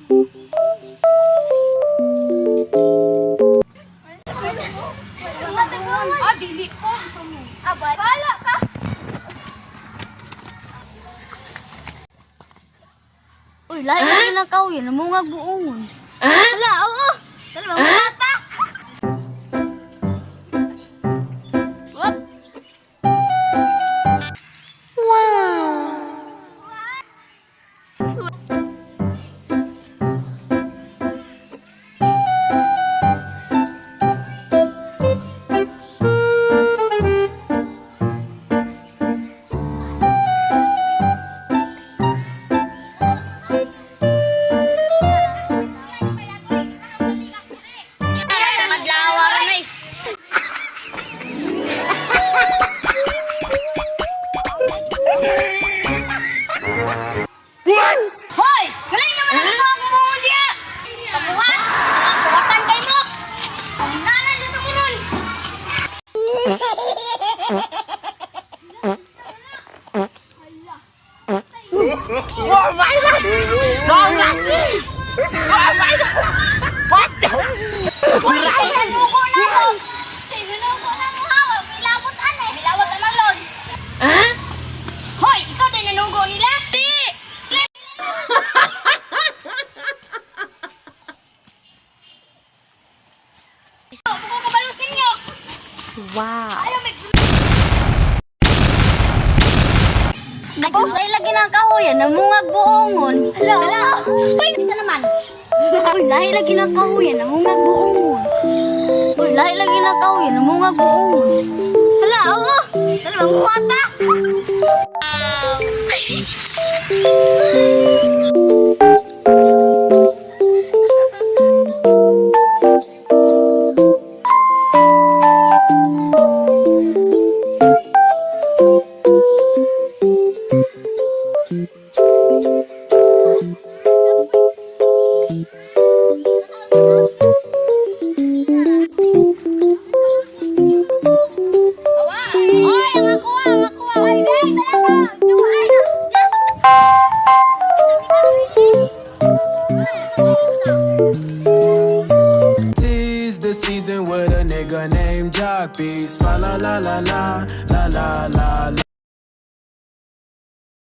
Ah, dili ko. Abay. Bala ka. Uy, lahat na ginakaw yan. Namungag buongon. Hala, oo. Dalawa mo mata. Wap. Hoy! Galing naman ang ikaw ang bumungon diya! Kamuhan! Kuwatan kay mo! Ang nanan dito ko nun! Oh my God! Don't lasi! Oh my God! What the? Hoy! Sinunuko na mo! Sinunuko na mo ha! Milawot anay! Milawot na maglon! Hoy! Ikaw din nanugo nila? Di! Ito! Puko kabalos ninyo! Wow. Ayaw may... Tapos ay lagi ng kahoyan. Namungag buongon. Hala! Hala! Hoy! Isa naman! Uy, lahat lagi ng kahoyan. Namungag buongon. Uy, lahat lagi ng kahoyan. Namungag buongon. Hala! Oo! Dalawa mo mata! Hoy! Ang akuha! Ang akuha! Hoy! Guys! Talaga! Yung ay! Tis the season with a nigga named Jock Beats. Fa la la la la la la la la.